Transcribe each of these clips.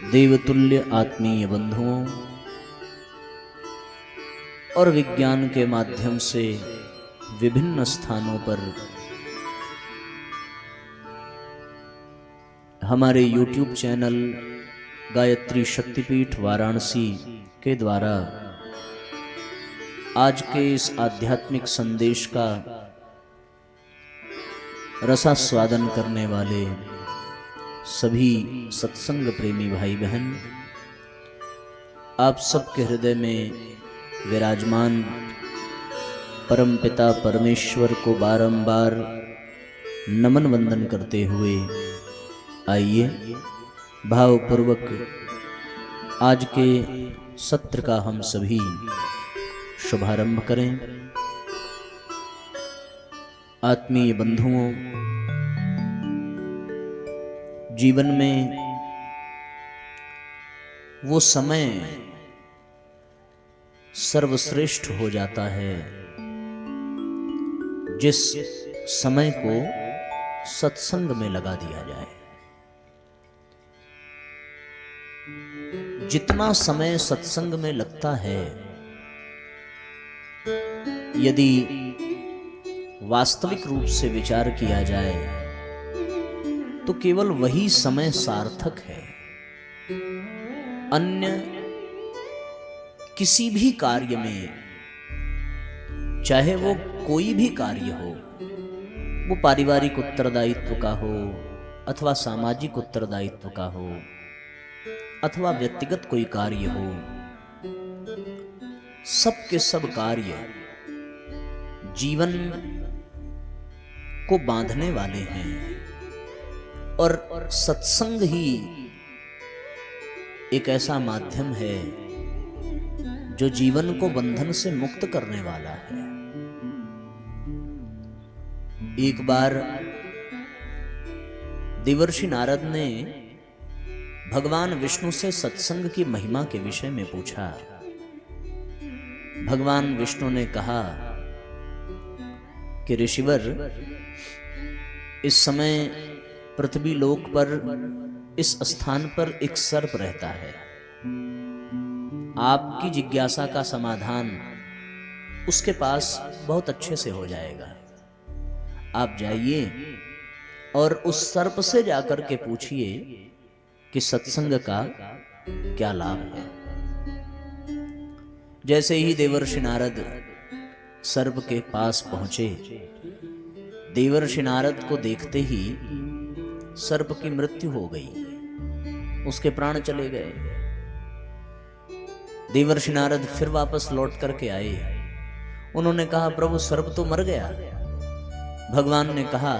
देवतुल्य आत्मीय बंधुओं और विज्ञान के माध्यम से विभिन्न स्थानों पर हमारे YouTube चैनल गायत्री शक्तिपीठ वाराणसी के द्वारा आज के इस आध्यात्मिक संदेश का रसास्वादन करने वाले सभी सत्संग प्रेमी भाई बहन, आप सबके हृदय में विराजमान परमपिता परमेश्वर को बारंबार नमन वंदन करते हुए आइए भावपूर्वक आज के सत्र का हम सभी शुभारंभ करें। आत्मीय बंधुओं, जीवन में वो समय सर्वश्रेष्ठ हो जाता है जिस समय को सत्संग में लगा दिया जाए। जितना समय सत्संग में लगता है, यदि वास्तविक रूप से विचार किया जाए तो केवल वही समय सार्थक है। अन्य किसी भी कार्य में, चाहे वो कोई भी कार्य हो, वो पारिवारिक उत्तरदायित्व का हो अथवा सामाजिक उत्तरदायित्व का हो अथवा व्यक्तिगत कोई कार्य हो, सब के सब कार्य जीवन को बांधने वाले हैं और सत्संग ही एक ऐसा माध्यम है जो जीवन को बंधन से मुक्त करने वाला है। एक बार देवर्षि नारद ने भगवान विष्णु से सत्संग की महिमा के विषय में पूछा। भगवान विष्णु ने कहा कि ऋषिवर, इस समय पृथ्वी लोक पर इस स्थान पर एक सर्प रहता है। आपकी जिज्ञासा का समाधान उसके पास बहुत अच्छे से हो जाएगा। आप जाइए और उस सर्प से जाकर के पूछिए कि सत्संग का क्या लाभ है। जैसे ही देवर्षि नारद सर्प के पास पहुंचे, देवर्षि नारद को देखते ही सर्प की मृत्यु हो गई, उसके प्राण चले गए। देवर्षि नारद फिर वापस लौट करके आए। उन्होंने कहा, प्रभु सर्प तो मर गया। भगवान ने कहा,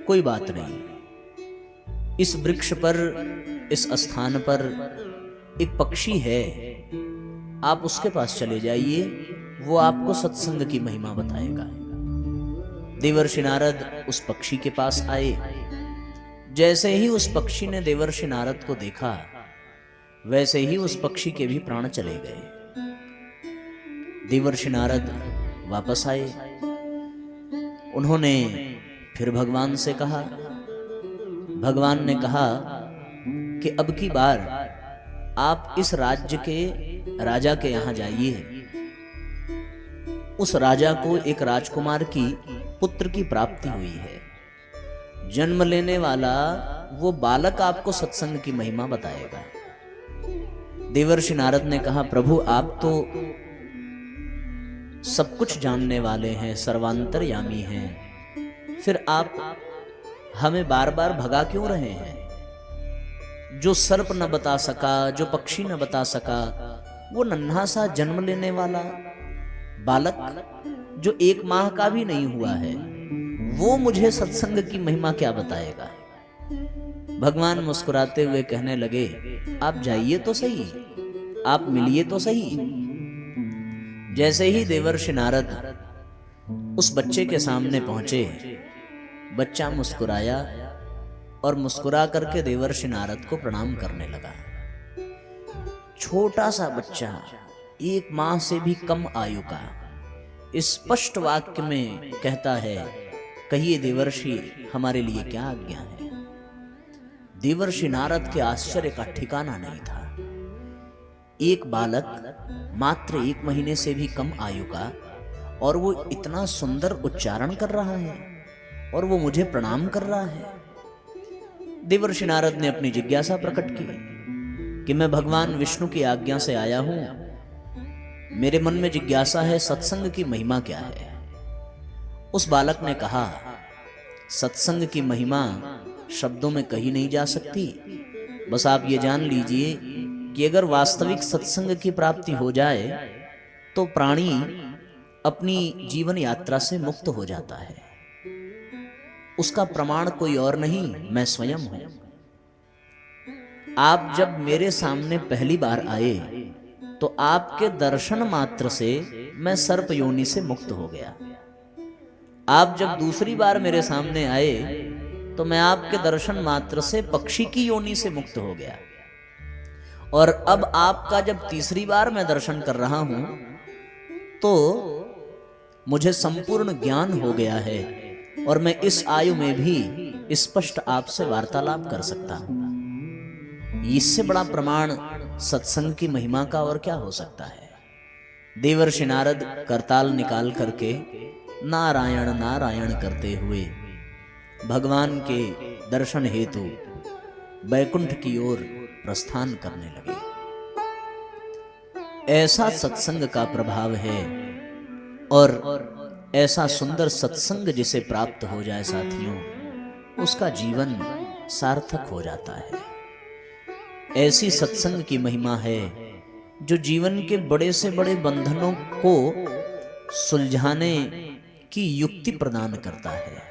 कोई बात नहीं, इस वृक्ष पर, इस स्थान पर एक पक्षी है, आप उसके पास चले जाइए, वो आपको सत्संग की महिमा बताएगा। देवर्षि नारद उस पक्षी के पास आए। जैसे ही उस पक्षी ने देवर्षि नारद को देखा, वैसे ही उस पक्षी के भी प्राण चले गए। देवर्षि नारद वापस आए। उन्होंने फिर भगवान से कहा। भगवान ने कहा कि अब की बार आप इस राज्य के राजा के यहां जाइए। उस राजा को एक राजकुमार की पुत्र की प्राप्ति हुई है। जन्म लेने वाला वो बालक आपको सत्संग की महिमा बताएगा। देवर्षि नारद ने कहा, प्रभु आप तो सब कुछ जानने वाले हैं, सर्वांतर्यामी हैं, फिर आप हमें बार बार भगा क्यों रहे हैं? जो सर्प न बता सका, जो पक्षी न बता सका, वो नन्हा सा जन्म लेने वाला बालक जो 1 माह का भी नहीं हुआ है, वो मुझे सत्संग की महिमा क्या बताएगा? भगवान मुस्कुराते हुए कहने लगे, आप जाइए तो सही, आप मिलिए तो सही। जैसे ही देवर्षि नारद उस बच्चे के सामने पहुंचे, बच्चा मुस्कुराया और मुस्कुरा करके देवर्षि नारद को प्रणाम करने लगा। छोटा सा बच्चा, 1 माह से भी कम आयु का, स्पष्ट वाक्य में कहता है, कहिए देवर्षि, हमारे लिए क्या आज्ञा है? देवर्षि नारद के आश्चर्य का ठिकाना नहीं था। एक बालक मात्र 1 महीने से भी कम आयु का, और वो इतना सुंदर उच्चारण कर रहा है और वो मुझे प्रणाम कर रहा है। देवर्षि नारद ने अपनी जिज्ञासा प्रकट की कि मैं भगवान विष्णु की आज्ञा से आया हूं, मेरे मन में जिज्ञासा है सत्संग की महिमा क्या है। उस बालक ने कहा, सत्संग की महिमा शब्दों में कही नहीं जा सकती। बस आप ये जान लीजिए कि अगर वास्तविक सत्संग की प्राप्ति हो जाए तो प्राणी अपनी जीवन यात्रा से मुक्त हो जाता है। उसका प्रमाण कोई और नहीं, मैं स्वयं हूं। आप जब मेरे सामने पहली बार आए तो आपके दर्शन मात्र से मैं सर्प योनि से मुक्त हो गया। आप जब दूसरी बार मेरे सामने आए तो मैं आपके दर्शन मात्र से पक्षी की योनि से मुक्त हो गया। और अब आपका जब तीसरी बार मैं दर्शन कर रहा हूं तो मुझे संपूर्ण ज्ञान हो गया है और मैं इस आयु में भी स्पष्ट आपसे वार्तालाप कर सकता हूं। इससे बड़ा प्रमाण सत्संग की महिमा का और क्या हो सकता है। देवर्षि नारद करताल निकाल करके नारायण नारायण करते हुए भगवान के दर्शन हेतु बैकुंठ की ओर प्रस्थान करने लगे। ऐसा सत्संग का प्रभाव है, और ऐसा सुंदर सत्संग जिसे प्राप्त हो जाए साथियों, उसका जीवन सार्थक हो जाता है। ऐसी सत्संग की महिमा है जो जीवन के बड़े से बड़े बंधनों को सुलझाने की युक्ति प्रदान करता है।